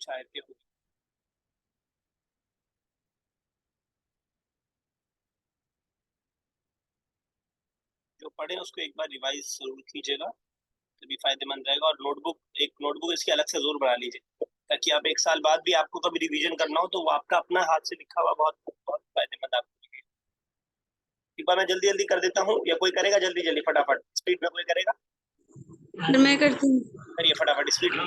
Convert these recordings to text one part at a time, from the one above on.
कुछ आयतें होंगी। जो पढ़े उसको एक बार रिवाइज जरूर कीजिएगा, तभी फायदेमंद रहेगा। और नोटबुक इसकी अलग से जरूर बना लीजिए, ताकि आप एक साल बाद भी आपको कभी रिवीजन करना हो तो वो आपका अपना हाथ से लिखा हुआ बहुत बहुत फायदेमंद आपको लगेगा। एक बार मैं जल्दी जल्दी कर देता हूँ, या कोई करेगा जल्दी जल्दी फटाफट स्पीड में? कोई करेगा? मैं करती हूँ। करिए फटाफट स्पीड में।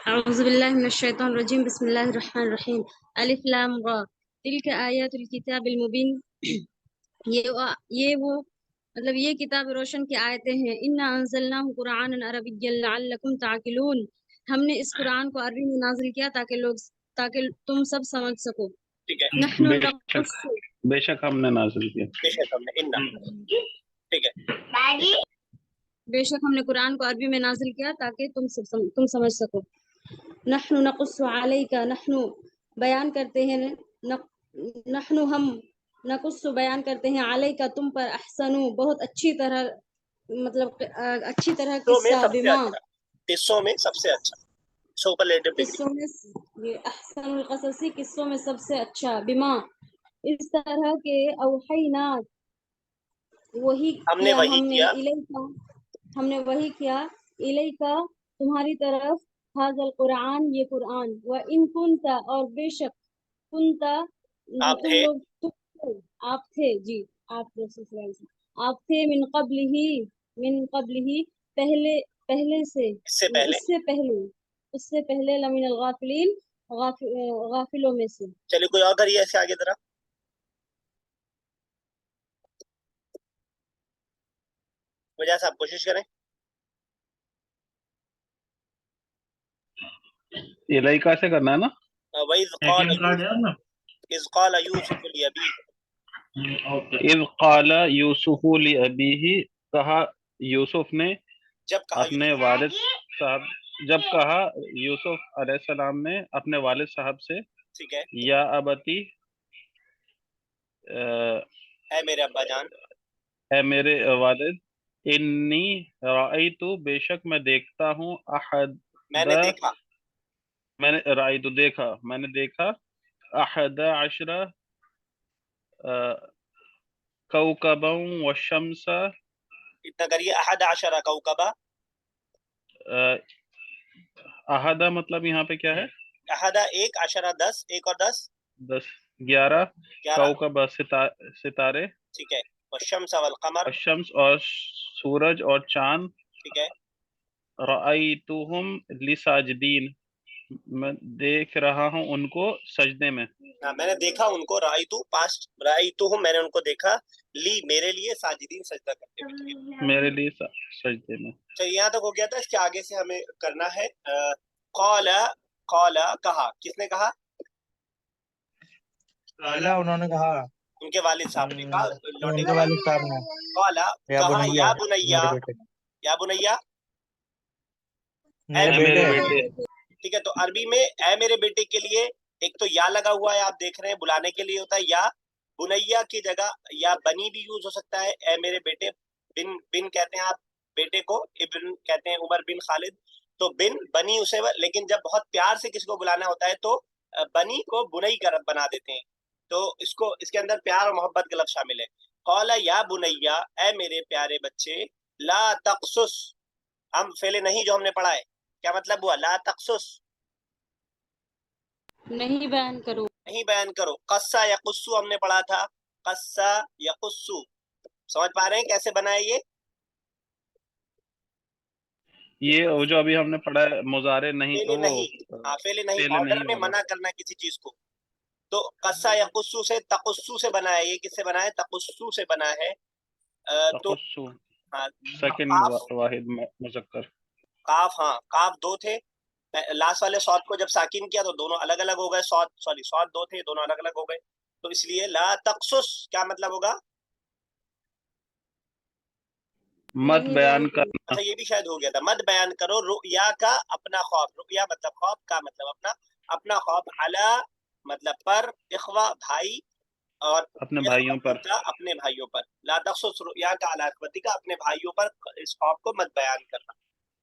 अऊज़ु बिल्लाहि मिनश शैतानिर रजीम, बिस्मिल्लाहिर रहमानिर रहीम। अलिफ लाम रा, तिल्क आयातुल किताबिल मुबीन। ये वो मतलब ये किताब रोशन की आयतें हैं। इन्ना अंज़लनाहु कुरआनन अरबिय्यन लअल्लकुम ताक़िलून। हमने इस कुरान को अरबी में नाजिल किया ताकि तुम सब समझ सको। ठीक है, नहनु बेशक नक़ुस्सु, बेशक हमने नाज़िल किया। बेशक हमने इन्ना, ठीक है। बेशक हमने कुरान को अरबी में नाजिल किया ताकि तुम समझ सको। नहनु नक़ुस्सु अलैका, नहनु बयान करते हैं, नहनु हम, नक़ुस्सु बयान करते हैं, अलैका तुम पर, अहसनु बहुत अच्छी तरह, मतलब अच्छी तरह किस्सों में किस्सा, सबसे बिमा अच्छा, किस्सों में सबसे अच्छा, सुपरलेटिव डिग्री। किस्सों में, ये अहसनुल क़ससी किस्सों में सबसे अच्छा, बिमा इस तरह के, औहैना वही हमने किया वही हमने, किया, इलैका हमने वही किया, इलैका तुम्हारी तरफ, हाज़ल कुरान ये कुरान, व इन कुंता और बेशक, कुंता आप तुम थे, लोग, आप थे जी, आप थे ससुराल से, आप थे, मिन कब्लिही पहले, पहले से, इससे पहले। इससे पहले, उससे पहले, लमिनल गाफिलीन गाफिलों में से। चलिए कोई और करिए ऐसे आगे जरा। वजह से आप कोशिश करें। इलाइका से करना है ना? वही इज़ क़ाल यूसुफ लिअबीह, इज़ क़ाल यूसुफ लिअबीही, कहा यूसुफ ने जब कहा अपने वालिद साहब, जब कहा यूसुफ अलैहिस्सलाम ने अपने वालिद साहब से, ठीक है, या अबती है मेरे अब्बा जान, है मेरे वालिद, इन्नी राइतु बेशक मैं देखता हूँ, अहद मैंने देखा, मैंने राइतु देखा, मैंने देखा, अहद अशरा कौकबन व शम्स, इतना करिए, अहद अशरा कौकबा। अहदा मतलब यहाँ पे क्या है? अहदा एक, अशरा 10, एक और 10 10, 11, 11, कौकब सितारे, ठीक है। और शम्स वल कमर, और शम्स और सूरज और चांद, ठीक है। रअयतुहुम लिसाजिदीन मैं देख रहा हूँ उनको सजदे में। हाँ, मैंने देखा उनको, राइतु पास्ट, राइतु हूँ मैंने उनको देखा, ली मेरे लिए, साजिदीन सजदा करते हुए, ठीक है। मेरे लिए सजदे में। चलिए यहाँ तक हो गया था। इसके आगे से हमें करना है कौला, कौला कहा, किसने कहा? अल्लाह उन्होंने कहा, उनके वालिद साहब ने कहा, लौटे उनके का वालिद साहब ने, कौला या कहा, बुनैया, या बुनैया, मेरे बेटे, या बुनैया, मेरे मेरे बेटे। बेटे। ठीक है। तो अरबी में ए मेरे बेटे के लिए एक तो या लगा हुआ है, आप देख रहे हैं, बुलाने के लिए होता है या। बुनैया की जगह या बनी भी यूज हो सकता है, ए मेरे बेटे। बिन बिन कहते हैं आप बेटे को, इब्न कहते हैं, उमर बिन खालिद, तो बिन बनी उसे, लेकिन जब बहुत प्यार से किसी को बुलाना होता है तो बनी को बुनई कर बना देते हैं। तो इसको, इसके अंदर प्यार और मोहब्बत का लफ्ज शामिल है। कौला या बुनैया, ए मेरे प्यारे बच्चे, ला तकसुस, हम फेले नहीं जो हमने पढ़ा है, क्या मतलब हुआ? ला तकसुस, नहीं बयान करो, नहीं बयान करो। कस्सा या कुस्सू हमने पढ़ा था, कस्सा या कुस्सू, समझ पा रहे हैं कैसे बना है ये वो जो अभी हमने पढ़ा है मुजारे नहीं, फेले वो नहीं, हाँ फेले नहीं, फेले ऑर्डर नहीं में वाला। मना करना है किसी चीज को। तो कस्सा या कुस्सू से, तकुस्सू से बना है। ये किससे बना है? तकुस्सू से बना है। तो तखुस्सु हाँ, सेकंड काफ, वाहिद मुजक्कर। काफ, हाँ काफ दो थे, लास्ट वाले सौद को जब साकिन किया तो दोनों अलग अलग हो गए। सौद, सॉरी, सौद दो थे, दोनों अलग अलग हो गए। तो इसलिए ला तकसुस क्या मतलब होगा? मत नहीं बयान बयान कर। करो। अच्छा, ये भी शायद हो गया था। मत बयान करो रुया का अपना खौफ, रुया मतलब खौफ, का मतलब अपना, अपना खौफ, अला मतलब पर, इखवा भाई, और अपने भाइयों पर। का अपने भाइयों पर। ला तखसुस रुया का अला इखवती का, अपने भाइयों पर इस खौफ को मत बयान करना।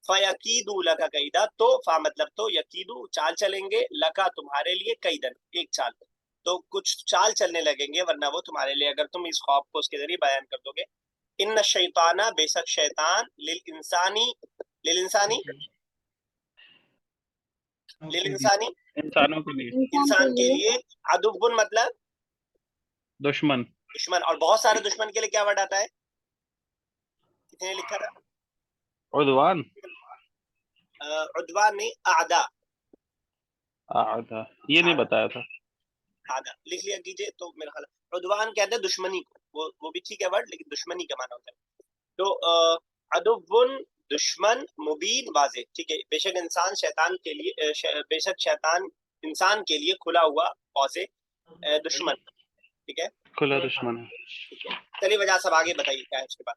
फयकीदू लका कैदा, तो फा मतलब तो, यकीदू चाल चलेंगे, लका तुम्हारे लिए, कैदन एक चाल, तो कुछ चाल चलने लगेंगे, वरना वो तुम्हारे लिए, अगर तुम इस खौफ को उसके जरिए बयान कर दोगे। इन्न शैताना बेशक शैतान, लिल इंसानी इंसानों के लिए इंसान इंसान के के लिए। लिए, अदुब्बुन मतलब दुश्मन, दुश्मन, और बहुत सारे दुश्मन के लिए क्या वर्ड आता है, किसने लिखा था? उद्वान, उद्वान नहीं, आदा, आदा, ये नहीं बताया था। आदा लिख लिया कीजिए, तो मेरा ख्याल उद्वान कहते हैं दुश्मनी को, वो भी ठीक है वर्ड, लेकिन दुश्मनी का माना होता है। तो अदुव्वुन दुश्मन, मुबीन वाज़ेह, ठीक है, बेशक इंसान शैतान के लिए बेशक शैतान इंसान के लिए खुला हुआ वाज़ेह दुश्मन, ठीक है, खुला दुश्मन है। ठीक है। चलिए वजह सब आगे बताइए क्या है उसके बाद,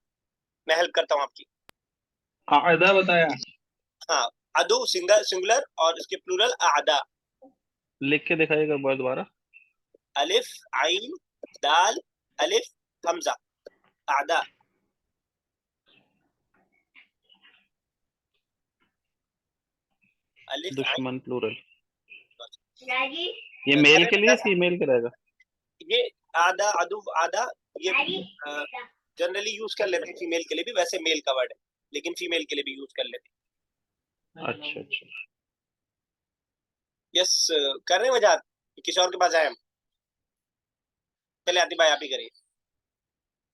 मैं हेल्प करता हूँ आपकी। आदा बताया, हाँ, अदु सिंगुलर और उसके प्लूरल आदा, लिख के दिखाइएगा बहुत दोबारा। अलिफ आइन दाल अलिफ हमजा, आदा, अलिफ आइन, दुश्मन प्लूरल, ये मेल के लिए फीमेल के रहेगा? ये आदा अदु आदा, ये जनरली यूज कर लेते हैं फीमेल के लिए भी, वैसे मेल का वर्ड है, लेकिन फीमेल के लिए भी यूज कर लेते हैं। अच्छा अच्छा, यस, कर रहे हैं वजह, किसी और के पास आए हम? चले आतिफ भाई आप ही करिए,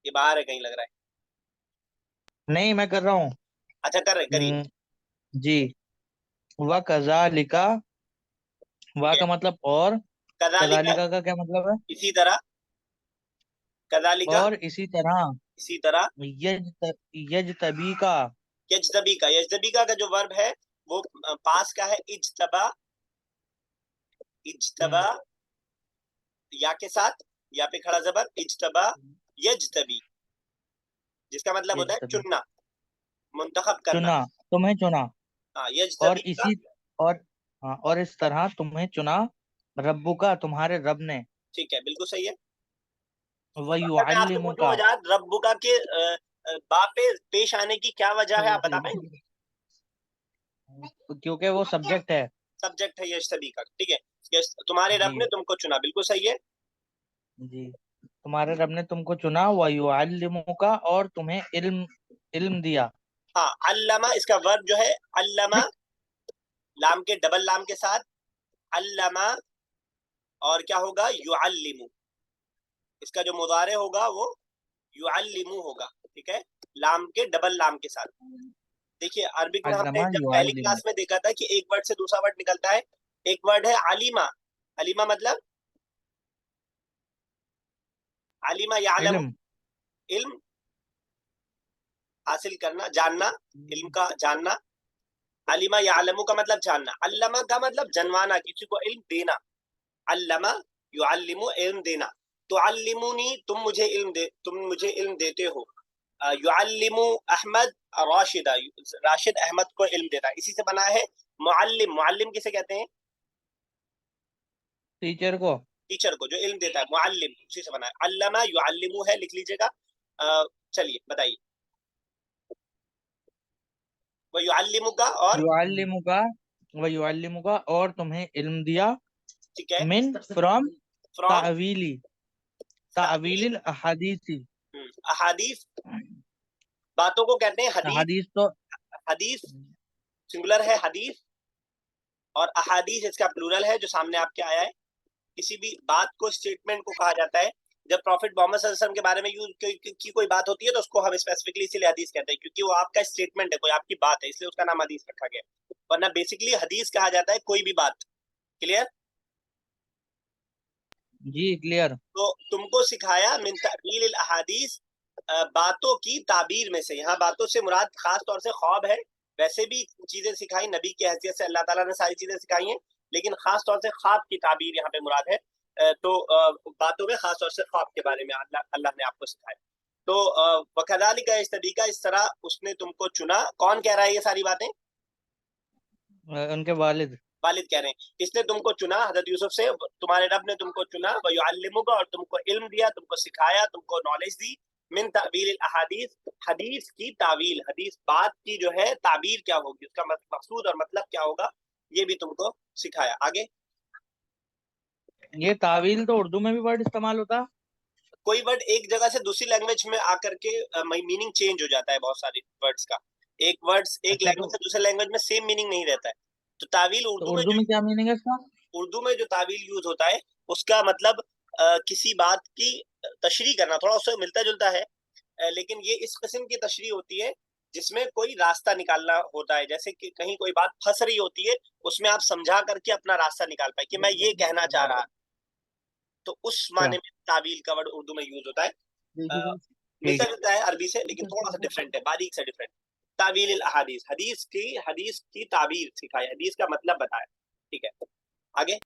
ये बाहर है कहीं लग रहा है। नहीं, मैं कर रहा हूँ। अच्छा कर रहे हैं, करिए। जी, व कज़ालिका, वा का मतलब और, कज़ालिका कज़ालिका का क्या मतलब है? इसी तरह, कज़ालिका और इसी तरह, इसी तरह, यजतबीका, यजतबीका का जो वर्ब है वो पास का है, इज्तबा, इज्तबा या के साथ, या पे खड़ा जबर, इज्तबा यजतबी, जिसका मतलब होता है यजतबी, चुनना, मुंतखब करना। चुना, तुम्हें चुना। हाँ, और यजतबीका, इसी और हाँ, और इस तरह तुम्हें चुना रब्बुका, तुम्हारे रब ने, ठीक है, बिल्कुल सही है। व तो अगर मैं आपसे पूछूं युअल्लिमुका, वजह रब्बुका के बा पे पेश आने की क्या वजह है, आप बता पाएंगे? क्योंकि वो सब्जेक्ट है। सब्जेक्ट है यजतबीका, ठीक है, यस, तुम्हारे रब जी ने तुमको चुना, बिल्कुल सही है। जी, तुम्हारे रब ने तुमको चुना, व युअल्लिमुका, और तुम्हें इल्म इल्म दिया। हाँ, अल्लमा इसका वर्ब जो है, अल्लमा लाम के डबल लाम के साथ, अल्लमा, और क्या होगा, युअल्लिमु, इसका जो मुदारे होगा वो युअल्लिमु होगा, ठीक है, लाम के डबल लाम के साथ। देखिए अरबिक में हमने अल्लमा जब पहली युअल्लिमु, क्लास में देखा था कि एक वर्ड से दूसरा वर्ड निकलता है, एक वर्ड है अलीमा, अलीमा मतलब अलीमा यालमु, इल्म, इल्म हासिल करना, जानना, इल्म का जानना, अलीमा यालमु का मतलब जानना, अल्लमा का मतलब जनवाना, किसी को इल्म देना, अल्लमा युअल्लिमु इल्म देना, तो अल्लिमुनी तुम मुझे इल्म देते हो, युअल्लिमु अहमद राशिदा, राशिद अहमद को इल्म देता है, इसी से बना है मुअल्लिम, मुअल्लिम किसे कहते हैं? टीचर को। टीचर को जो इल्म देता है, मुअल्लिम, उसी से बना है, अल्लमा युअल्लिमु है, लिख लीजिएगा। चलिए बताइए, वो युअल्लिमुका और, युअल्लिमुका, व युअल्लिमुका, और तुम्हें इल्म दिया, ठीक है, मिन फ्रॉम फ्रॉम तावीली, तावीलिल अहादीसी, अहादीस, बातों को कहते हैं हदीस, अहादीस तो हदीस सिंगुलर है हदीस, और अहादीस इसका प्लूरल है जो सामने आपके आया है। किसी भी बात को, स्टेटमेंट को कहा जाता है, जब प्रॉफिट मोहम्मद सल्लल्लाहु अलैहि वसल्लम के बारे में यूज की कोई बात होती है तो उसको हम स्पेसिफिकली इसीलिए हदीस कहते हैं, क्योंकि वो आपका स्टेटमेंट है, कोई आपकी बात है, इसलिए उसका नाम हदीस रखा गया, वरना बेसिकली हदीस कहा जाता है कोई भी बात। क्लियर? जी क्लियर। तो तुमको सिखाया मिन ताबील अहादीस, बातों की ताबीर में से, यहाँ बातों से मुराद खास तौर से ख्वाब है, वैसे भी चीजें सिखाई नबी की हैसियत से, अल्लाह ताला ने सारी चीजें सिखाई हैं, लेकिन खास तौर से ख्वाब की ताबीर यहाँ पे मुराद है। तो बातों में खास तौर से ख्वाब के बारे में अल्लाह ने आपको सिखाया। तो वकदालिका इस तरीका, इस तरह उसने तुमको चुना, कौन कह रहा है ये सारी बातें? उनके वालिद। वालिद कह रहे हैं, इसने तुमको चुना हजरत यूसुफ से, तुम्हारे रब ने तुमको चुना, वयुअल्लिमुका, और तुमको इल्म दिया, तुमको सिखाया, तुमको नॉलेज दी, मिन तावील अहादीस, हदीस की तावील, हदीस बात की जो है ताबीर क्या होगी, उसका मकसूद और मतलब क्या होगा, ये भी तुमको सिखाया। आगे ये तावील तो उर्दू में भी वर्ड इस्तेमाल होता है। कोई वर्ड एक जगह से दूसरी लैंग्वेज में आकर के मीनिंग चेंज हो जाता है, बहुत सारे वर्ड्स का। एक वर्ड्स एक अच्छा, लैंग्वेज से दूसरे लैंग्वेज में सेम मीनिंग नहीं रहता है। तो तावील तो उर्दू में उर्दू जो में क्या मीनिंग है इसका? उर्दू में जो तावील यूज होता है उसका मतलब किसी बात की तशरीह करना, थोड़ा उससे मिलता जुलता है, लेकिन ये इस किस्म की तशरीह होती है जिसमें कोई रास्ता निकालना होता है। जैसे कि कहीं कोई बात फंस रही होती है, उसमें आप समझा करके अपना रास्ता निकाल पाए कि मैं ये कहना चाह रहा, तो उस अच्छा, माने में तावील का वर्ड उर्दू में यूज होता है। ठीक मिलता है। जुलता है अरबी से, लेकिन थोड़ा सा डिफरेंट है, बारीक से डिफरेंट। तावील अहादीस, हदीस की ताबीर सिखाई, हदीस का मतलब बताया। ठीक है, आगे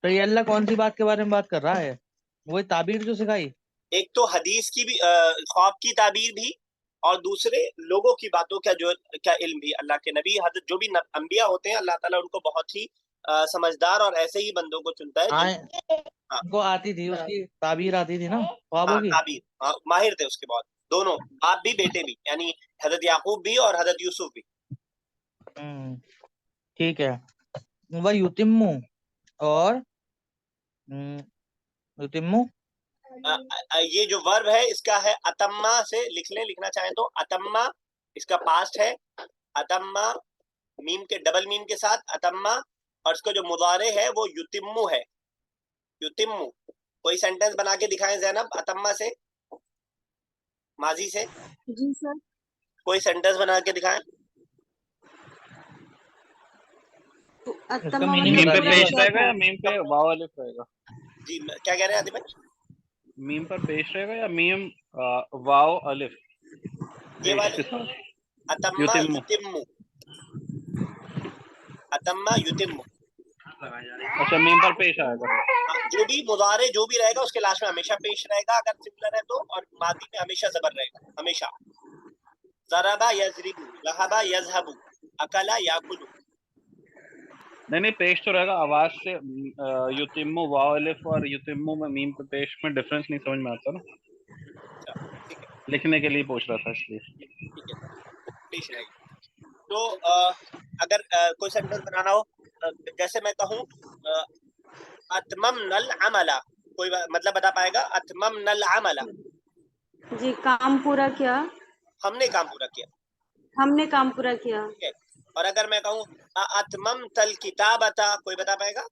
तो ये अल्लाह कौन सी बात के बारे में बात कर रहा है? वही ताबीर जो सिखाई? एक तो हदीस की भी ख्वाब की ताबीर भी, और दूसरे लोगों की बातों का जो क्या इल्म भी। अल्लाह के नबी हजरत जो भी अंबिया होते हैं, अल्लाह ताला उनको बहुत ही समझदार और ऐसे ही बंदों को चुनता है हाँ, जिन। हाँ उनको आती थी, उसकी ताबीर आती थी ना ख्वाबों हाँ की। ताबीर, हाँ, माहिर थे उसके बहुत, दोनों बाप भी बेटे भी, यानी हजरत याकूब भी और हजरत यूसुफ भी। हम्म, ठीक है। वह युतिम्मु और युतिम्मु। ये जो वर्ब है इसका है अतम्मा से लिख लें, लिखना चाहें तो अतम्मा इसका पास्ट है, अतम्मा मीम के डबल मीम के साथ अतम्मा, और इसका जो मुदारे है वो युतिम्मु है, युतिम्मु। कोई सेंटेंस बना के दिखाएं जैनब, अतम्मा से, माजी से जी सर। कोई सेंटेंस बना के दिखाएं। तो इसका अत्तमा मीनिंग मीम मतलब पे बता पूरा पेश दिया। क्या रहेगा था? या मीम पे वाव अलिफ रहेगा? जी क्या कह रहे हैं आदिब भाई? मीम पर पेश रहेगा या मीम वाव अलिफ ये पेश वाले के साथ? अतम्मा युतिम्मु। युतिम्मु, अतम्मा युतिम्मु। अच्छा, मीम पर पेश आएगा। जो भी मुदारे जो भी रहेगा उसके लास्ट में हमेशा पेश रहेगा अगर सिमिलर है तो, और मादी में हमेशा जबर रहेगा, हमेशा। ज़रबा यज़रिबु, ज़हबा यज़हबु, अकला याकुलु। नहीं, पेश तो रहेगा आवाज से। युतिम्मु वाव अलिफ और युतिम्मु में मीम पे पेश में डिफरेंस नहीं समझ में आता ना, अच्छा ठीक है, लिखने के लिए पूछ रहा था इसलिए। ठीक है, पेश रहेगा। तो अगर कोई सेंटेंस बनाना हो, जैसे मैं कहूँ अतमम नल अमला, कोई मतलब बता पाएगा? अतमम नल अमला, जी, काम पूरा किया। हमने काम पूरा किया। हमने काम पूरा किया। ठीक है, और अगर मैं कहूँ अतमम तल किताबता, कोई बता पाएगा?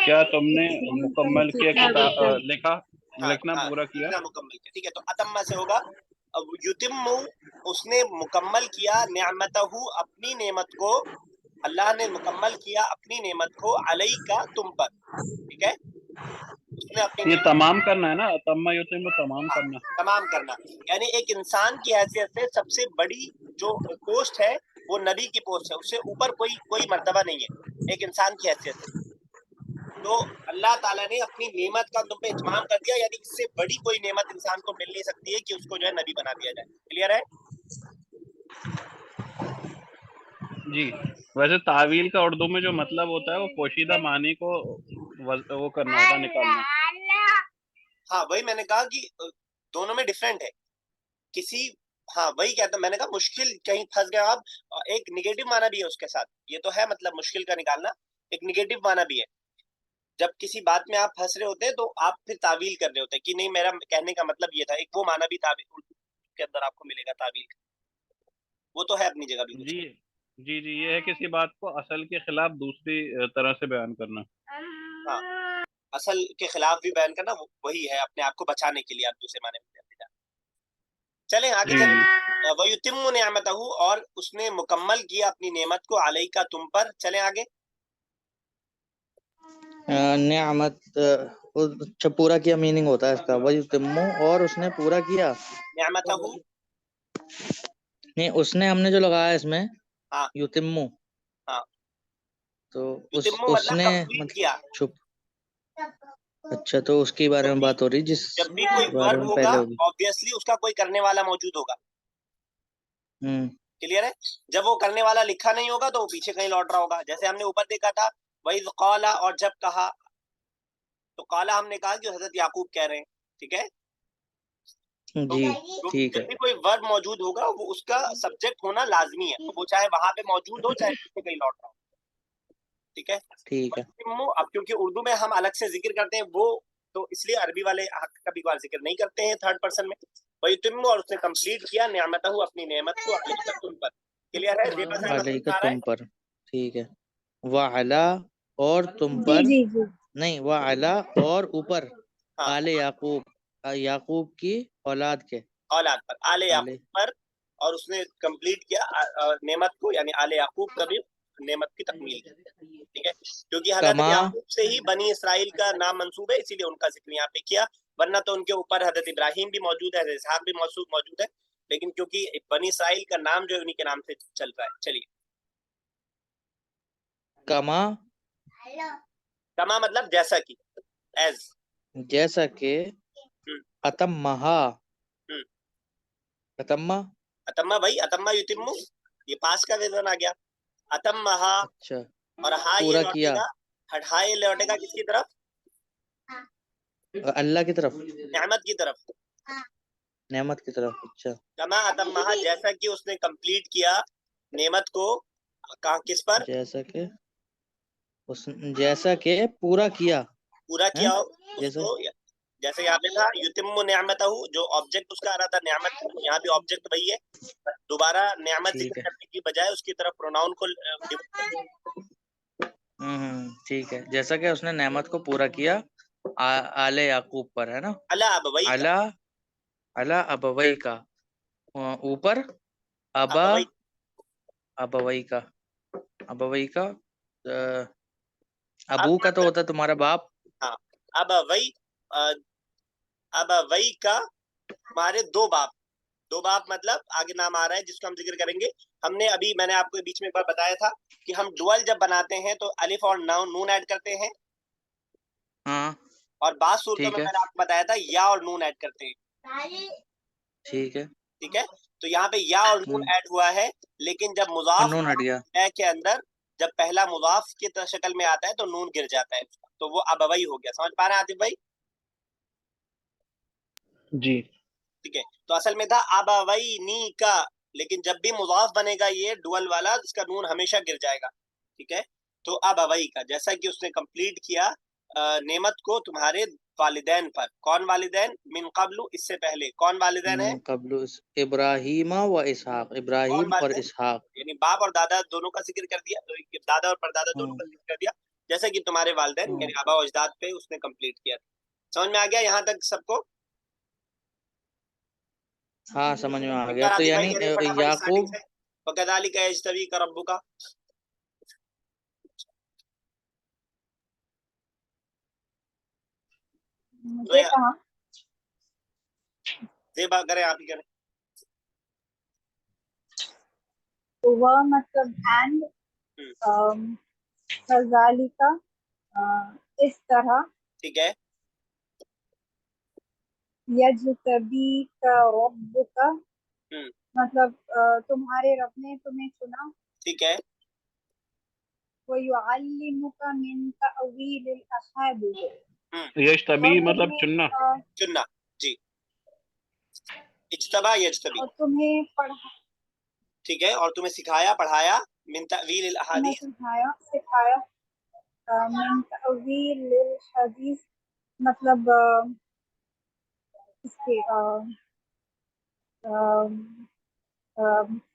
क्या तुमने मुकम्मल किया किताब किताब लिखा, हाँ लिखना हाँ, पूरा किया? लिखना मुकम्मल किया। ठीक है, तो अतम्मा से होगा अब युतिम्मु, उसने मुकम्मल किया, निअमतहु अपनी नेमत को, अल्लाह ने मुकम्मल किया अपनी नेमत को, अलैका तुम पर। ठीक है, उसने अपनी ये नेमत, तमाम करना है ना, तम्मा युतिम्मु तमाम हाँ, करना। तमाम करना, यानी एक इंसान की हैसियत से सबसे बड़ी जो पोस्ट है वो नबी की पोस्ट है, उससे ऊपर कोई कोई मर्तबा नहीं है एक इंसान की हैसियत से। तो अल्लाह ताला ने अपनी नेमत का तुम पे इत्माम कर दिया, यानी इससे बड़ी कोई नेमत इंसान को मिल नहीं सकती है कि उसको जो है नबी बना दिया जाए। क्लियर है? जी, वैसे तावील का उर्दू में जो मतलब होता है वो पोशीदा मानी को वो करना होता है, निकालना। हाँ वही मैंने कहा कि दोनों में डिफरेंट है किसी, हाँ वही कहता मैंने कहा मुश्किल कहीं फंस गए आप, एक निगेटिव माना भी है उसके साथ, ये तो है मतलब मुश्किल का निकालना, एक निगेटिव माना भी है। जब किसी बात में आप फंस रहे होते हैं तो आप फिर तावील कर रहे होते हैं कि नहीं मेरा कहने का मतलब ये था, एक वो माना भी तावील उर्दू के अंदर आपको मिलेगा तावील का, वो तो है अपनी जगह भी कुछ। जी जी जी, ये है किसी बात को असल के खिलाफ दूसरी तरह से बयान करना। हाँ, असल के खिलाफ भी बयान करना, वही है अपने आप को बचाने के लिए आप दूसरे माने में जाते जाते। चलें आगे जी चलें, वयुतिम्मु निअमतहु, और उसने मुकम्मल किया अपनी नेमत को, अलैका तुम पर। चलें आगे। नियामत अच्छा, पूरा किया मीनिंग होता है इसका। वह युतिम्मु और उसने पूरा किया। निअमतहु, नहीं, उसने हमने जो लगाया इसमें हाँ युतिम्मु, हाँ, तो युतिम्मु मतलब उसने कंप्लीट किया। छुप। अच्छा, तो उसके बारे जब में भी बात हो रही जिस जब भी कोई बारे वर्ब में होगा पहले होगी। ऑब्वियसली उसका कोई करने वाला मौजूद होगा। हम्म, क्लियर है? जब वो करने वाला लिखा नहीं होगा तो वो पीछे कहीं लौट रहा होगा। जैसे हमने ऊपर देखा था वही कौला, और जब कहा, तो कौला हमने कहा कि हजरत याकूब कह रहे हैं। ठीक है, तो जी तो ठीक जब है। भी कोई वर्ब मौजूद होगा वो उसका सब्जेक्ट होना लाजमी है, तो वो चाहे वहां पे मौजूद हो चाहे पीछे कहीं लौट रहा हो। ठीक है। ठीक है। अब क्योंकि उर्दू में हम अलग से जिक्र करते हैं वो, तो इसलिए अरबी वाले हक का भी जिक्र नहीं करते हैं थर्ड पर्सन में। वही तुम, और उसने कंप्लीट किया नेमतहू, अपनी नेमत को, अलैका तुम पर। क्लियर है? बेबस है, मसला अलैका आ रहा है? तुम पर। ठीक है। व अला और तुम जी पर, जी जी। नहीं व अला और ऊपर, हाँ, आले याकूब, याकूब की औलाद के, औलाद पर, आले आले। याकूब पर। और उसने कंप्लीट किया नेमत को, यानी आले याकूब का भी नेमत की तकमील की। ठीक है, क्योंकि हजरत कमा, याकूब से ही बनी इसराइल का नाम मंसूब है, इसीलिए उनका जिक्र यहाँ पे किया। वरना तो उनके ऊपर हजरत इब्राहिम भी मौजूद है, हजरत इसहाक भी मौजूद है, लेकिन क्योंकि बनी इसराइल का नाम जो है उन्हीं के नाम से चल रहा है। चलिए, कमा कमा मतलब जैसा कि, एज। जैसा के, अतम्महा, हम्म। अतम्मा। अतम्मा भाई, अतम्मा युतिम्मु, ये पास का विवरण आ गया। अतम्महा, अच्छा, और हाँ ये पूरा किया, लौटेगा, हाँ ये लौटेगा किसकी तरफ? अल्लाह की तरफ, नेमत की तरफ। नेमत की तरफ। अच्छा, कमा अतम्महा, जैसा कि उसने कंप्लीट किया नेमत को, कहाँ, किस पर? जैसा के उस, जैसा के पूरा किया पूरा है, किया जैसा। उसको। जैसे यहाँ पे था युतिम्मु नेमतहू, जो ऑब्जेक्ट उसका आ रहा था नेमत, यहाँ भी ऑब्जेक्ट वही है। दोबारा नेमत ठीक जिक्र है। करने की बजाय उसकी तरफ प्रोनाउन को डिवोट कर दिया। ठीक है। जैसा कि उसने नेमत को पूरा किया, आले याकूब पर, है ना। अला अबवई का, अला, अला अबवई का, ऊपर, अबा, अबवई, अबवई का, अबवई का, अ, अब अबू का तो अगर, होता है तुम्हारा बाप। हाँ, अबवई, अबवई का हमारे दो बाप। दो बाप मतलब आगे नाम आ रहा है जिसको हम जिक्र करेंगे। हमने अभी, मैंने आपको बीच में एक बार बताया था कि हम डुअल जब बनाते हैं तो अलिफ और नून ऐड करते हैं, हाँ और बाद सूरतों में ठीक है। मैंने आपको बताया था या और नून ऐड करते हैं। ठीक है। ठीक है, तो यहाँ पे या और नून ऐड हुआ है, लेकिन जब और मुजाफ नून हट गया। है के अंदर, जब पहला मुजाफ की शक्ल में आता है तो नून गिर जाता है उसका, तो वो अबवई हो गया। समझ पा रहे हैं आतिफ भाई? जी। ठीक है, तो असल में था अबवई नी का, लेकिन जब भी मुजाफ बनेगा ये डुअल वाला, इसका नून हमेशा गिर जाएगा। ठीक है, तो अबवई का, जैसा कि उसने कंप्लीट किया नेमत को तुम्हारे वालिदैन पर। कौन वालिदैन? मिन कब्लु, इससे पहले कौन वालिदैन है? मिन कब्लु इब्राहीमा व इसहाक, कौन इब्राहिम और वालिदैन? इसहाक। यानी बाप और दादा दोनों का जिक्र कर दिया, तो दादा और परदादा दोनों का हम्म, जिक्र कर दिया, जैसे कि तुम्हारे वालिदैन हम्म। यानी आबा और अजदाद पे उसने कंप्लीट किया। समझ में आ गया यहाँ तक सबको? हाँ समझ में आ एक गया। बार तो आतिफ भाई यानी करिए फटाफट स्टार्टिंग याकूब, से, वकज़ालिका यज्तबीका रब्बुका। मुझे कहा जेबा करें, आप ही करें। तो वह मतलब एंड कज़ालिका, इस तरह, ठीक है, यज्तबीका रब्बुका, हम्म, मतलब तुम्हारे रब ने तुम्हें चुना, ठीक है, व युअल्लिमुका मिन तअवीलिल अहादीस, यज्तबी और मतलब तुम्हें चुनना। चुनना। जी, इज्तबा यज्तबी। और तुम्हें ठीक है, और तुम्हें सिखाया, पढ़ाया, मिन तअवील तुम्हें अहादीस। सिखाया मिन तअवीलिल हदीस, मतलब इसके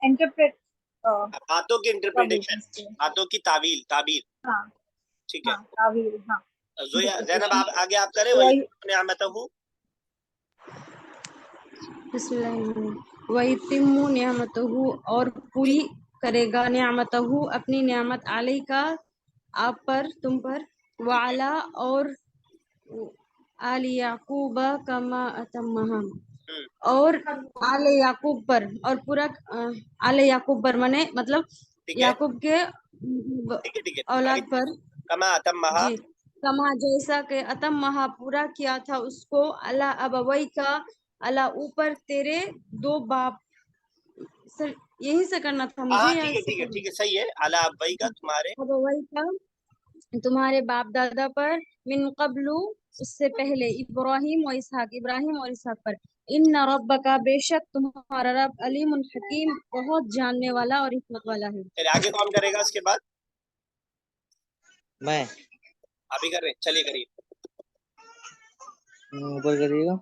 इंटरप्रेट बातों की क्या बोलते इंटरप्रिटेशन, हैं इसको? बातों की तावील, ताबीर। हाँ ठीक है, हाँ, तावील, हाँ, जैनब इंटरप्रिटेशन। आप आगे आप करें, वही वही नियामतहू। वयतिम्मु निअमतहु, और पूरी करेगा निअमतहु, अपनी नियामत अलैका, आप पर, तुम पर, ठीक है, वाला, और आल याकूब कमा अतम्महा, और आल याकूब पर, और पूरा आल याकूब पर मने मतलब ठीक है, याकूब के ठीक है, ठीक है, आगे औलाद पर, कमा अतम्महा। जी, कमा जैसा के अतम्महा पूरा किया था उसको, अला अबवई का, अला ऊपर तेरे दो बाप। सर यही से करना था मुझे, हाँ या ठीक है, इससे ठीक है, करना? ठीक है, सही है। अला अब्बई का, तुम्हारे, अबवई का तुम्हारे बाप दादा पर, मिन कब्लू, उससे पहले, इब्राहिम और इसहाक पर, इन्न रब्बका, बेशक तुम्हारा रब, अलीमुन हकीम, बहुत जानने वाला और हिकमत वाला है। फिर आगे कौन करेगा उसके बाद? मैं। अभी कर रहे हैं, चलिए करिए। ऊपर करिएगा।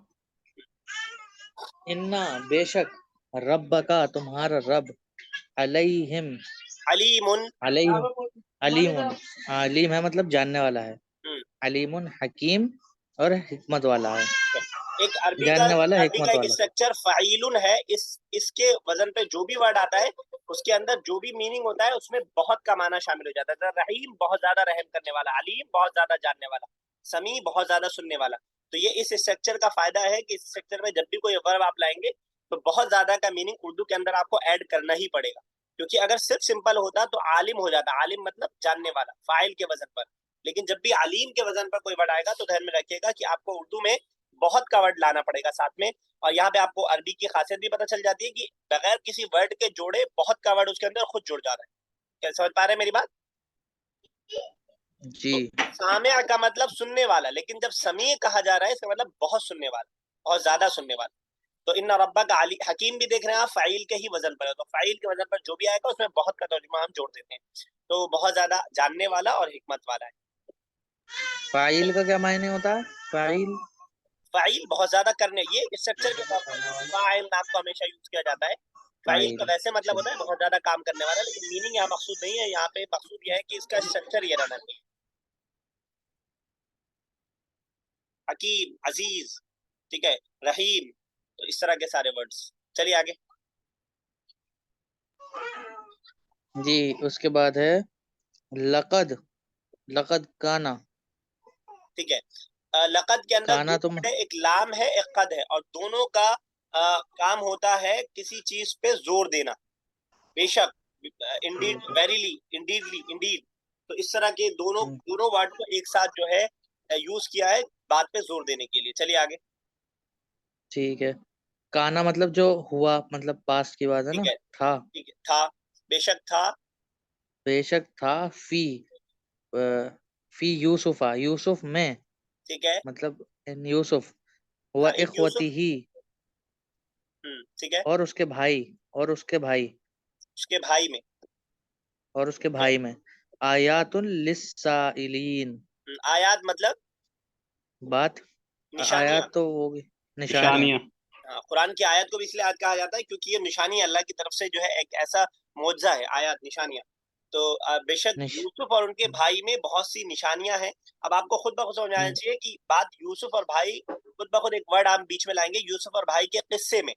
इन्ना, बेशक, रब्ब का, तुम्हारा रब, अलैहिम, अलीमुन। अलैहिम, अलीमुन, अलीम है मतलब जानने वाला है, हम्म, अलीमुन हकीम और हिकमत वाला है, एक अरबी का जानने वाला, एक हिकमत वाला। स्ट्रक्चर फाइलुन है। इसके वजन पे जो भी वर्ड आता है उसके अंदर जो भी मीनिंग होता है उसमें बहुत का माना शामिल हो जाता है। रहीम बहुत ज्यादा रहम करने वाला, अलीम बहुत ज्यादा जानने वाला, समी बहुत ज्यादा सुनने वाला। तो ये इस स्ट्रक्चर का फायदा है कि इस स्ट्रक्चर में जब भी कोई वर्ब आप लाएंगे तो बहुत ज्यादा का मीनिंग उर्दू के अंदर आपको ऐड करना ही पड़ेगा। क्योंकि अगर सिर्फ सिंपल होता तो आलिम हो जाता, आलिम मतलब जानने वाला, फाइल के वजन पर। लेकिन जब भी अलीम के वजन पर कोई वर्ड आएगा तो ध्यान में रखिएगा कि आपको उर्दू में बहुत का वर्ड लाना पड़ेगा साथ में। और यहाँ पे आपको अरबी की खासियत भी पता चल जाती है कि बगैर किसी वर्ड के जोड़े बहुत का वर्ड उसके अंदर खुद जुड़ जा रहा है। क्या समझ पा रहे हैं मेरी बात? जी। तो सामिया का मतलब सुनने वाला, लेकिन जब समी कहा जा रहा है इसका मतलब बहुत सुनने वाला, बहुत ज्यादा सुनने वाला। तो इन्ना रब्बा का अली हकीम भी देख रहे हैं आप, फाइल के ही वजन पर है, तो फाइल के वजन पर जो भी आएगा उसमें बहुत का तर्जुमा हम जोड़ देते हैं। तो बहुत ज्यादा जानने वाला और हिकमत वाला है। फाइल का क्या मायने होता है? फाइल, फाइल बहुत ज्यादा करने, ये स्ट्रक्चर के तौर पर फाइल नाम को हमेशा यूज किया जाता है। फाइल का फाइल, वैसे मतलब अच्छा। होता है बहुत ज्यादा काम करने वाला, लेकिन मीनिंग यहाँ मकसूद नहीं है। यहाँ पे मकसूद यह है कि इसका स्ट्रक्चर ये रहना चाहिए, हकीम, अजीज, ठीक है, रहीम, तो इस तरह के सारे वर्ड्स। चलिए आगे। जी, उसके बाद है लक़द, लक़द काना, ठीक है, लक़द के अंदर दो काना तुम, वर्ड है, एक लाम है एक कद है, और दोनों का काम होता है किसी चीज पे जोर देना। बेशक, इंडीड, वेरीली, इंडीडली, इंडीड। तो इस तरह के दोनों दोनों वर्ड को एक साथ जो है यूज किया है बात पे जोर देने के लिए। चलिए आगे। ठीक है। काना मतलब जो हुआ, मतलब पास्ट की बात है ठीक ना, है, था। ठीक है, था, बेशक था। बेशक था, अ, फी यूसुफा, यूसुफ में, ठीक है, मतलब इन यूसुफ, हुआ हाँ, इन यूसुफ। इखवती ही, ठीक है, और उसके भाई, और उसके भाई, उसके भाई में। और उसके ठीक है, भाई में, आयातुन लिस्साइलीन, आयात मतलब बात, निशानियां। आयात तो होगी, निशानियां। निशानियां। हाँ, कुरान की आयत को भी इसलिए आयत कहा जाता है क्योंकि ये निशानी है, अल्लाह की तरफ से जो है एक ऐसा मौजज़ा है, आयत, निशानियां। तो बेशक निश यूसुफ और उनके भाई में बहुत सी निशानियां हैं। अब आपको खुद ब खुद समझ आना हम्म, चाहिए कि बात यूसुफ और भाई, खुद ब खुद एक वर्ड आप बीच में लाएंगे यूसुफ और भाई के किस्से में।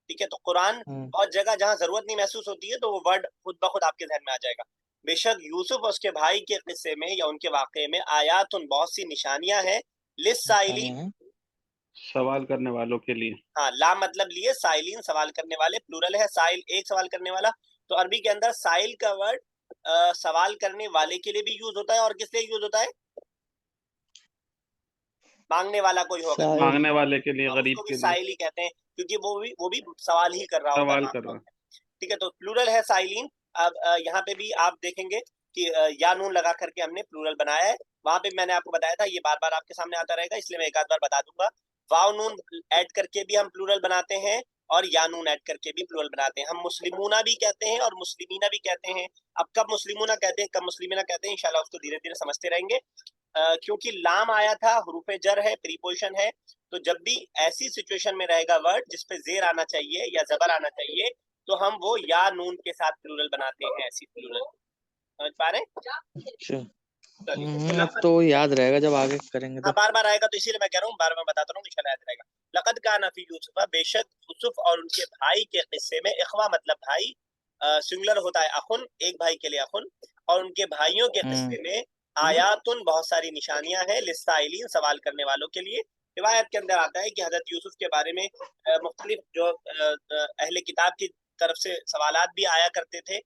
ठीक है, तो कुरान हम्म, बहुत जगह जहाँ जरूरत नहीं महसूस होती है तो वो वर्ड खुद ब खुद आपके जहन में आ जाएगा। बेशक यूसुफ और उसके भाई के किस्से में या उनके वाकये में आयातुन, बहुत सी निशानियां हैं, लिस्साइलीन। निशानियां हैं। सवाल करने वालों के लिए। हाँ, ला मतलब लिए, साइलिन सवाल करने वाले, प्लूरल है, साइल एक सवाल करने वाला। तो अरबी के अंदर साइल का वर्ड सवाल करने वाले के लिए भी यूज होता है, और किस लिए यूज होता है? मांगने वाला कोई हो अगर, साहिल, मांगने वाले के लिए, गरीब उसको भी के लिए। साइल ही कहते हैं, क्योंकि वो भी सवाल ही कर रहा होता है सवाल कर मांग रहा है। रहा। ठीक है, तो प्लूरल है साइलिन। अब यहाँ पे भी आप देखेंगे कि या नून लगा करके हमने प्लूरल बनाया है। वहां पे मैंने आपको बताया था, ये बार बार आपके सामने आता रहेगा इसलिए मैं एक आध बार बता दूंगा। वाव नून ऐड करके भी हम प्लूरल बनाते हैं, और या नून ऐड करके भी प्लूरल बनाते हैं। हम मुस्लिमूना भी कहते हैं और मुस्लिमीना भी कहते हैं। अब कब मुस्लिमूना कहते हैं कब मुस्लिमीना कहते हैं इंशाल्लाह उसको धीरे धीरे समझते रहेंगे। क्योंकि लाम आया था, हुरूफ जर है, प्रीपोजिशन है, तो जब भी ऐसी सिचुएशन में रहेगा वर्ड जिसपे जेर आना चाहिए या जबर आना चाहिए तो हम वो या नून के साथ प्लूरल बनाते हैं, ऐसी प्लूरल। समझ पा रहे हैं? अच्छा। चलिए, तो अब तो याद रहेगा जब आगे करेंगे हाँ, तो। बार बार आएगा तो इसीलिए मैं कह रहा हूँ, बार बार बताता रहूँ, इंशाल्लाह याद रहेगा। लक़द काना फी यूसुफ़, बेशक यूसुफ और उनके भाई के किस्से में, इखवा मतलब भाई, सिंगुलर होता है अखुन, एक भाई के लिए अखुन, और उनके भाइयों के किस्से में आयातुन, बहुत सारी निशानियां हैं, लिस्साइलीन, सवाल करने वालों के लिए। रिवायत के अंदर आता है कि हजरत यूसुफ के बारे में मुख्तलिफ जो अहले किताब की तरफ से सवालात भी आया करते थे,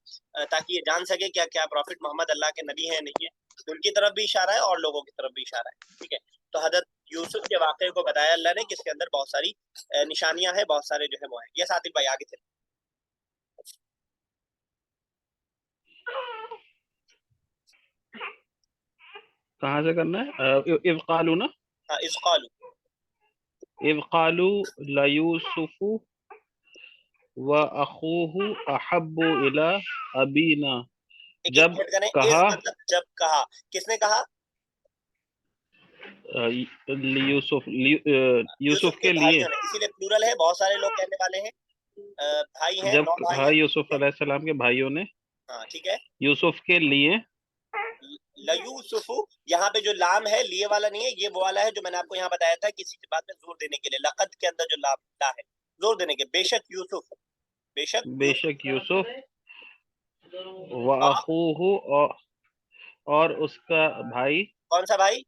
ताकि ये जान सके क्या क्या प्रॉफिट मोहम्मद अल्लाह के नबी है नहीं है। उनकी तरफ भी इशारा है और लोगों की तरफ भी इशारा है। ठीक है, तो हजरत यूसुफ के वाक़े को बताया अल्लाह ने, किसके अंदर बहुत सारी निशानियां हैं, बहुत सारे जो है वो हैं। ये साथिब भाई आगे चले। कहाँ से करना है? इज़ क़ालू ना, हाँ, इज़ क़ालू। इज़ क़ालू लयूसुफ़ु व अख़ूहु अहब्बु इला अबीना, एक जब मिनट करें, इज़ कहा मतलब जब कहा, किसने कहा? यूसुफ यूसुफ यूसुफ के के लिए, भाइयों ने, इसीलिए प्लूरल है। बहुत सारे लोग कहने वाले हैं भाई हैं, जब 9 भाई कहा हैं। यूसुफ अलैहिस्सलाम के भाइयों ने हाँ, ठीक है। यूसुफ के लिए, लयूसुफु, यहाँ पे जो लाम है लिए वाला नहीं है, ये वो वाला है जो मैंने आपको यहाँ बताया था किसी बात में जोर देने के लिए। लक़द के अंदर जो लाम ला है जोर देने के, बेशक यूसुफ, बेशक बेशक यूसुफ व और अख़ूहु, और उसका भाई, कौन सा भाई?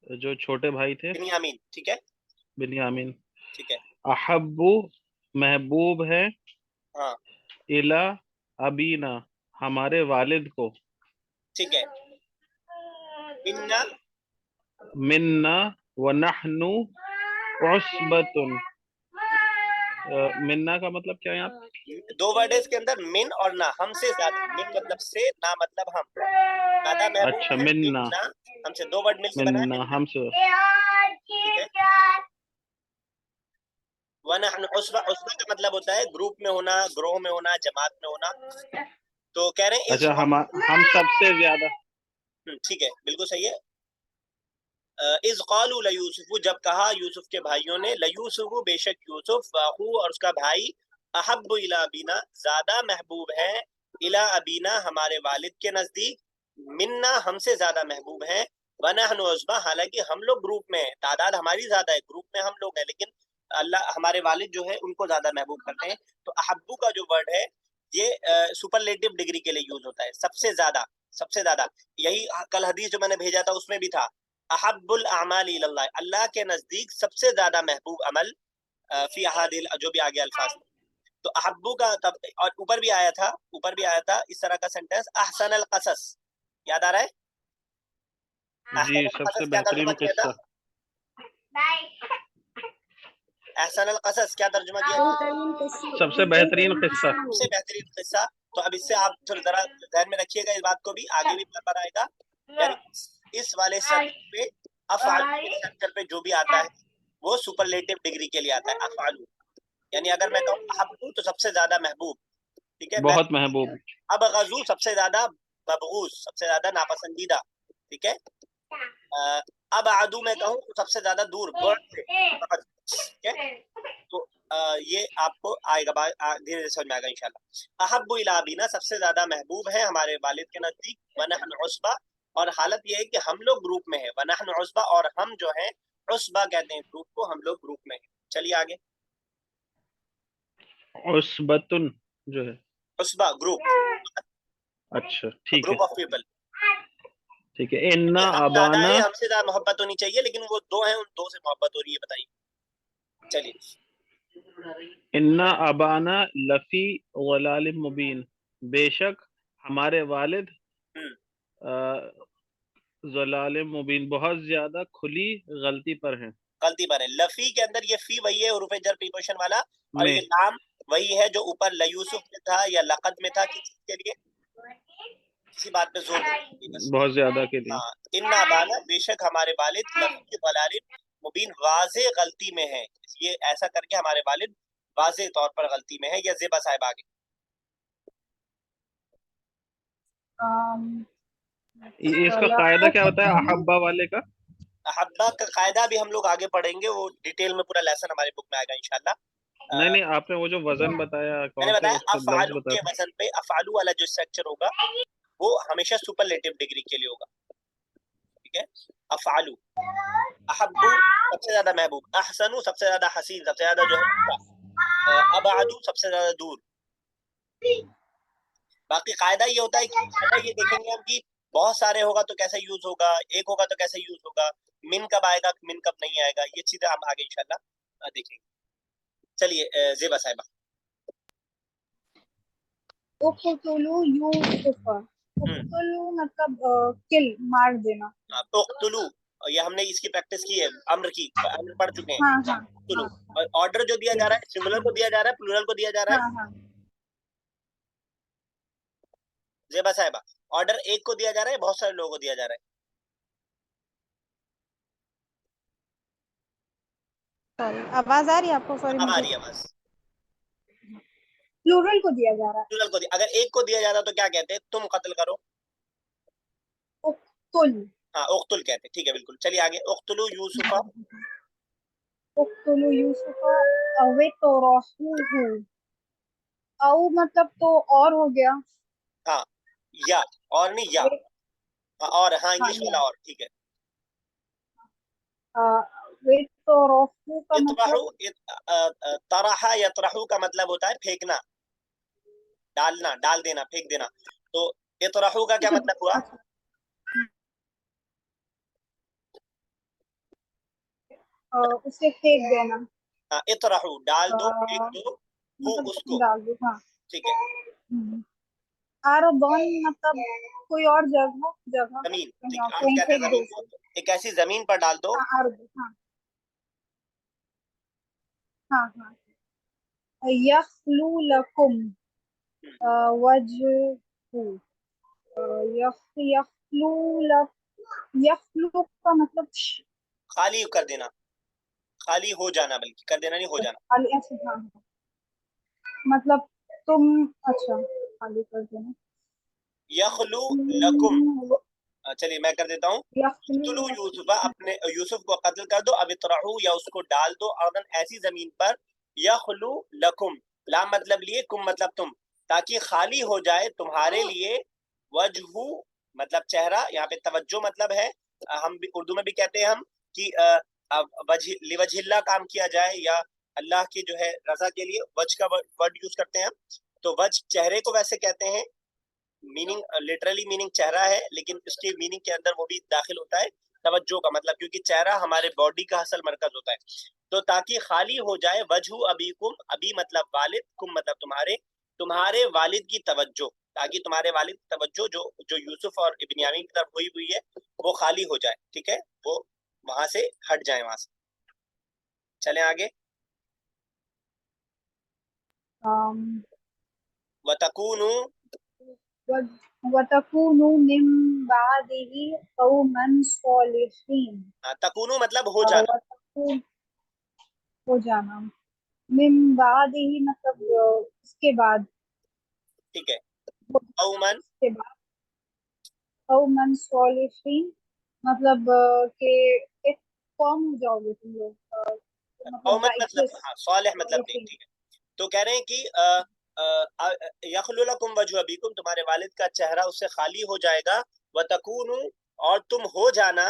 जो छोटे भाई थे, बिन्यामीन, ठीक है, बिन्यामीन, ठीक है। अहब्बु महबूब है, हाँ, इला अबीना हमारे वालिद को, ठीक है। मिन्ना, मिन्ना व नहनु उसबतुन। मिन्ना का मतलब क्या है यहाँ पे? 2 वर्ड है इसके अंदर, मिन और ना, हमसे ज्यादा। मिन मतलब से, ना मतलब हम, ज्यादा महबूब अच्छा, है मिन्ना, मिन्ना, हमसे। 2 वर्ड मिलकर बना है मिन्ना मिन्ना, हमसे। ठीक है। वनहनु उसबा, उसबा का मतलब होता है ग्रुप में होना, ग्रोह में होना, जमात में होना। तो कह रहे हैं इस, अच्छा, हम सबसे ज्यादा। ठीक है, बिल्कुल सही है। इज़ क़ालू लयूसुफ़ु, जब कहा यूसुफ के भाइयों ने, लयूसुफ़ु बेशक यूसुफ, वाहू और उसका भाई, अहब्बु इला अबीना ज्यादा महबूब है, इला अबीना हमारे वालिद के नजदीक, मिन्ना हमसे ज्यादा महबूब है, वनहनु उसबा हालांकि हम लोग ग्रुप में हैं, तादाद हमारी ज्यादा है, ग्रुप में हम लोग हैं, लेकिन अल्लाह हमारे वालिद जो है उनको ज्यादा महबूब करते हैं। तो अहब्बु का जो वर्ड है ये सुपरलेटिव डिग्री के लिए यूज होता है, सबसे ज्यादा, सबसे ज्यादा। यही कल हदीस जो मैंने भेजा था उसमें भी था, अहब्बुल अमाल इलल्लाह, अल्लाह के नजदीक सबसे ज्यादा महबूब अमल, फी अहादिल, जो भी आगे अल्फाज। तो अहब्बु का तब, और ऊपर भी आया था, ऊपर भी आया था इस तरह का सेंटेंस, अहसन अल क़सस, याद आ रहा है? जी, अहसन अल सबसे क़सस क्या तर्जुमा बेहतरीन किया था? किस्सा। अहसन अल क़सस क्या तर्जुमा किया था? बेहतरीन किस्सा, सबसे बेहतरीन किस्सा। सबसे बेहतरीन किस्सा। तो अब इससे आप थोड़ा जरा ध्यान में रखिएगा इस बात को भी, आगे भी बार आएगा। यानी इस वाले स्ट्रक्चर पे, अफ़आल के स्ट्रक्चर पे जो भी आता है वो सुपरलेटिव डिग्री के लिए आता है, अफ़आलू। यानी अगर मैं कहूँ अहब्बु तो सबसे ज्यादा महबूब, ठीक है। बहुत महबूब। अब गजू सबसे ज्यादा मबगूज, सबसे ज्यादा नापसंदीदा, ठीक है। अब आदू में कहूँ तो सबसे ज्यादा दूर, बर्ड से, ठीक है। तो ये आपको आएगा, धीरे धीरे समझ में आएगा इंशाल्लाह। अहब्बु इला अबीना सबसे ज्यादा महबूब है हमारे वालिद के नजदीक, वनहनु उसबा, और हालत ये है कि हम लोग ग्रुप में हैं, वनहनु उसबा, और हम जो हैं उसबा कहते हैं ग्रुप को, हम लोग ग्रुप में हैं। चलिए आगे। उसबतुन जो है, उसबा ग्रुप, अच्छा ठीक है, ग्रुप ऑफ पीपल। ठीक है। इन्ना हम ज्यादा अबाना, है, हमसे ज्यादा मोहब्बत होनी चाहिए, लेकिन वो 2 हैं, उन 2 से मोहब्बत हो रही है, बताइए। चलिए, इन्ना अबाना लफी गलाल मुबीन, बेशक हमारे वालिद ज़लाल मुबीन बहुत ज्यादा खुली गलती पर हैं। गलती पर है। लफी के अंदर ये फी वही है उरूफ जर प्रीपोजिशन वाला, और ये में लाम वही है जो ऊपर लयूसुफ में था या लक़द में था, किस चीज के लिए, किसी बात पे जोर देने बस। बहुत ज्यादा के लिए। हाँ, इन्ना अबाना बेशक हमारे वालिद लफी गलाल मुबीन वाज़े गलती में है, ये ऐसा करके हमारे वालिद वाज़े तौर पर गलती में है। या ज़ेबा साहिब आगे। इसका कायदा क्या होता है अहब्बा वाले का? अहब्बा का कायदा भी हम लोग आगे पढ़ेंगे, वो डिटेल में पूरा लेसन हमारे बुक में आएगा इंशाल्लाह। नहीं नहीं, आपने वो जो वजन बताया, मैंने कौन से बताया उसके लफ्ज अफ़आलू के बताते? वजन पे, अफ़आलू वाला जो स्ट्रक्चर होगा वो हमेशा सुपरलेटिव डिग्री के लिए होगा, ठीक है। अफ़आलू, अहब्बु सबसे ज्यादा महबूब, अहसनु सबसे ज्यादा हसीन, सबसे ज्यादा जो है, अबादु सबसे ज्यादा दूर। बाकी कायदा ये होता है कि कायदा ये देखेंगे हम कि बहुत सारे होगा तो कैसे यूज होगा, एक होगा तो कैसे यूज होगा, मिन कब आएगा, मिन कब नहीं आएगा, ये चीजें हम आगे इंशाल्लाह देखेंगे। चलिए ज़ेबा साहिबा। उक़्तुलू यूसुफ़, उक़्तुलू मतलब किल, मार देना। उक़्तुलू, ये हमने इसकी प्रैक्टिस की है, अम्र की, अम्र पढ़ चुके हैं। हाँ हाँ उक़्तुलू, हाँ और ऑर्डर जो दिया जा रहा है सिंगुलर को दिया जा रहा है, प्लूरल को दिया जा रहा है। हाँ हाँ। ज़ेबा साहिबा, ऑर्डर एक को दिया जा रहा है, बहुत सारे लोगों को दिया जा रहा है। सॉरी, आवाज आ रही है आपको? सॉरी, अब आ मुझे रही है आवाज। प्लूरल को दिया जा रहा है। प्लूरल को अगर एक को दिया जाता तो क्या कहते हैं? तुम कत्ल करो। उक्तुल। हाँ, उक्तुल कहते हैं। ठीक है, बिल्कुल। चलिए आगे। उक्तुलू यूसुफा। उक्तुलु यूसुफा अवे तोरहुहु। औ मतलब तो और हो गया। हाँ, या और नहीं, या। वे, हाँ, और हाँ, हाँ इंग्लिश या, वाला और। ठीक है। वे तोरहु का इतराहू, मतलब तराहा यतराहू का मतलब होता है फेंकना, डालना, डाल देना, फेंक देना। तो इतराहू का क्या मतलब हुआ? अच्छा, उसे फेंक देना। हाँ, इतराहू डाल दो, फेंक अ, दो। हु मतलब उसको। डाल दो, हाँ। ठीक है। आरबन मतलब कोई और जगह, जगह जमीन। कहीं ठीक और, है, अर्थ कहीं कहते हैं फेंक दो जमीन को। उसे। एक ऐसी जमीन पर डाल दो। हाँ, अर्द, हाँ हाँ हाँ। यखलू लकुम वजहू। यखलू लक, यखलू का मतलब खाली कर देना, खाली हो जाना, बल्कि कर देना नहीं, हो जाना। ऐसे, हाँ हाँ। मतलब तुम, अच्छा, खाली कर देना। यखलू लकुम। चलिए मैं कर देता हूँ। यखलू उक्तुलू लकुम। यूसुफा, अपने यूसुफ को कत्ल कर दो। अब इतराहू, या उसको डाल दो, अर्दन ऐसी जमीन पर। यखलू लकुम, ला मतलब लिए, कुम मतलब तुम, ताकि खाली हो जाए तुम्हारे लिए। वजहू मतलब चेहरा, यहाँ पे तवज्जो मतलब है। हम भी उर्दू में भी कहते हैं हम कि लिवजहिल्ला काम किया जाए, या अल्लाह की जो है रजा के लिए वज का वर्ड यूज करते हैं हम। तो वज चेहरे को वैसे कहते हैं। मीनिंग लिटरली मीनिंग चेहरा है, लेकिन इसके मीनिंग के अंदर वो भी दाखिल होता है तवज्जो का मतलब, क्योंकि चेहरा हमारे बॉडी का असल मरकज होता है। तो ताकि खाली हो जाए वजहू अबीकुम, अबी मतलब वालिद, कुम मतलब तुम्हारे, तुम्हारे वालिद की तवज्जो, ताकि तुम्हारे वालिद की तवज्जो जो जो यूसुफ और इब्न की तरफ हुई हुई है वो खाली हो जाए। ठीक है, वो वहां से हट जाए, वहां से। चले आगे। वतकूनु, वतकूनु मिन बादिही कौमन सॉलिहीन। तकूनु मतलब हो जाना। वतकून, हो जाना। मिन बादिही मतलब उसके बाद, ठीक है। कौमन, उसके बाद कौमन सॉलिहीन मतलब कि एक कौम हो जाओगे तुम लोग, मतलब कौमन मतलब, राइचियस हाँ, सालेह मतलब नहीं। सॉलिहीन। ठीक है। तो कह रहे हैं कि यखलु लकुम वजहु अबीकुम, तुम्हारे वालिद का चेहरा उससे खाली हो जाएगा। व तकूनु, और तुम हो जाना,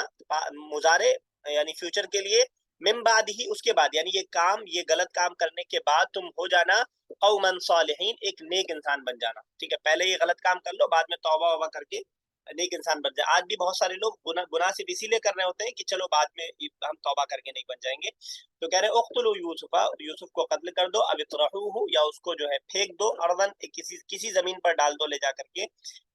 मुजारे यानी फ्यूचर के लिए, मिन बाद ही, उसके बाद, यानी ये काम, ये गलत काम करने के बाद तुम हो जाना कौमन सालिहीन, एक नेक इंसान बन जाना। ठीक है, पहले ये गलत काम कर लो, बाद में तौबा वबा करके नेक इंसान बन जाए। आज भी बहुत सारे लोग गुनाह सिर्फ इसीलिए कर रहे होते हैं कि चलो बाद में हम तौबा करके नेक बन जाएंगे। तो कह रहे हैं उख्तुलू यूसुफा, यूसुफ को कत्ल कर दो। अब इतरहूहु, या उसको जो है फेंक दो, अर्दन किसी किसी जमीन पर डाल दो ले जा करके।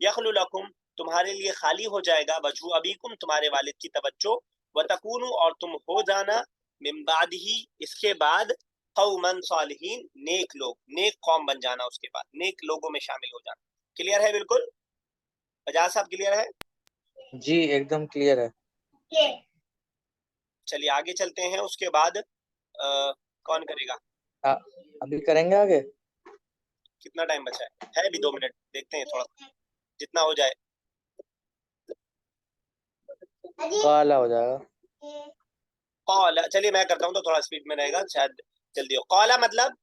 यखलु लकुम, तुम्हारे लिए खाली हो जाएगा, वजहू अबीकुम, तुम्हारे वालिद की तवज्जो। व तकूनु, और तुम हो जाना, मिन बादिही, इसके बाद, कौमन सालिहीन, नेक लोग, नेक कौम बन जाना, उसके बाद नेक लोगों में शामिल हो जाना। क्लियर है बिल्कुल? बजाज साहब क्लियर है? जी एकदम क्लियर है। चलिए आगे चलते हैं। उसके बाद कौन करेगा? आ, अभी करेंगे आगे। कितना टाइम बचा है भी 2 मिनट, देखते हैं थोड़ा जितना हो जाए। काला हो जाएगा। कौला, चलिए मैं करता हूँ तो थोड़ा स्पीड में रहेगा, शायद जल्दी हो। कौला मतलब,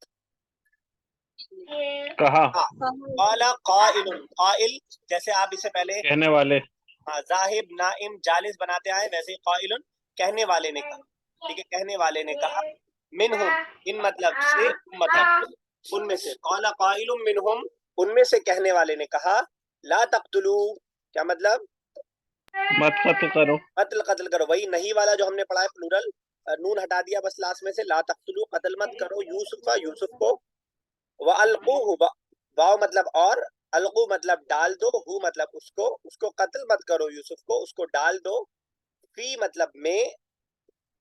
कहा, हाँ, कौला काइलुन, काइल जैसे आप इससे पहले कहने वाले। हाँ, जाहिब नाइम जालिस बनाते आए, वैसे ही काइलुन कहने वाले ने कहा। ठीक है, कहने वाले ने कहा। मिनहुम, इन मतलब से, मतलब उनमें से। कौला काइलुम मिनहुम, उनमें से कहने वाले ने कहा। ला तक्तुलू, क्या मतलब? मत कत्ल करो। कत्ल, कत्ल करो, वही नहीं वाला जो हमने पढ़ा है, प्लूरल। नून हटा दिया बस लास्ट में से। ला तक्तुलू, कत्ल मत करो, यूसुफा, यूसुफ को। व अलकूहु, वाव मतलब और, अलकू मतलब डाल दो, हु मतलब उसको, उसको कत्ल मत करो यूसुफ को, उसको डाल दो। फी मतलब में।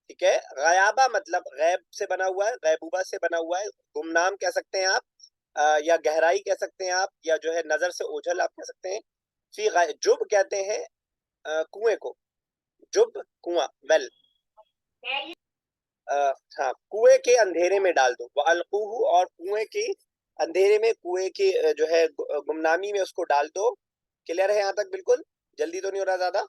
ठीक है। गयाबा मतलब गैब से बना हुआ है, गैबूबा से बना हुआ है, गुमनाम कह सकते हैं आप, या गहराई कह सकते हैं आप, या जो है नजर से ओझल आप कह सकते हैं। फी जुब कहते हैं कुएं को, जुब कुआं, वेल। हाँ, कुएं के अंधेरे में डाल दो, वअल्कूहु, और कुएं के अंधेरे में, कुएं के जो है गुमनामी में उसको डाल दो। क्लियर है यहाँ तक? बिल्कुल जल्दी तो नहीं हो रहा ज्यादा?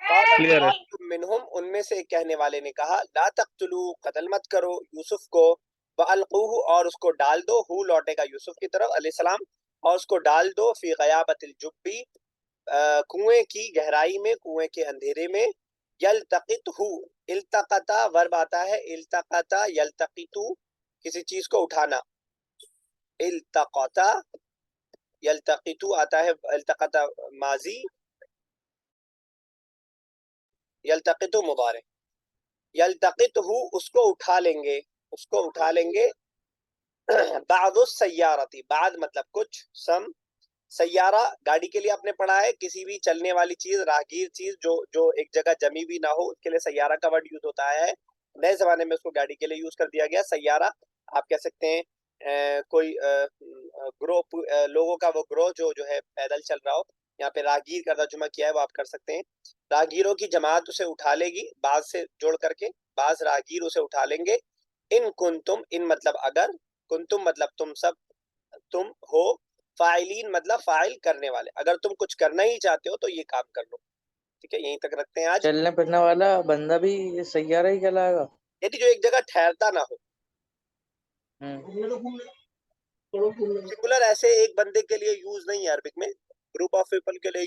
क्लियर है। मिनहुम, उनमें से एक कहने वाले ने कहा, ला तक़्तुलू, कत्ल मत करो यूसुफ को, वअल्कूहु, और उसको डाल दो, हु लौटेगा यूसुफ की तरफ अलैहिस्सलाम, और उसको डाल दो, फी गयाबतिल जुब्बी, कुएं की गहराई में, कुएं के अंधेरे में, यल्तक़ितहु, इल्तक़ता वर्ब आता है, इल्तक़ता यल्तक़ितु, किसी चीज को उठाना, इल्तक़ता यल्तक़ितु आता है, इल्तक़ता माजी, यल्तक़ितु मुबारक, यल्तक़ितहु, उसको उठा लेंगे, उसको उठा लेंगे, बादुस सय्यारती, बाद मतलब कुछ, सम, सय्यारा गाड़ी के लिए आपने पढ़ा है, किसी भी चलने वाली चीज, राहगीर चीज जो जो एक जगह जमी भी ना हो, उसके लिए सय्यारा का वर्ड यूज होता है। नए जमाने में उसको गाड़ी के लिए यूज कर दिया गया सय्यारा। आप कह सकते हैं कोई ग्रोह लोगों का वो ग्रोह जो है पैदल चल रहा हो, यहाँ पे राहगीर का तर्जुमा किया है, वो आप कर सकते हैं। राहगीरों की जमात उसे उठा लेगी, बाज से जोड़ करके, बाज राहगीर उसे उठा लेंगे। इन कुंतुम, इन मतलब अगर, कुंतुम मतलब तुम सब, तुम हो, फाइलीन मतलब फाइल करने वाले, अगर तुम कुछ करना ही चाहते हो तो ये काम कर लो। ठीक है, यहीं तक रखते हैं आज। चलने फिरने वाला बंदा भी ये सैयारा ही कहलाएगा? यदि जो एक जगह ठहरता ना हो, हम्म। सिंगुलर ऐसे एक बंदे के लिए यूज नहीं है अरबिक में, ग्रुप ऑफ पीपल के लिए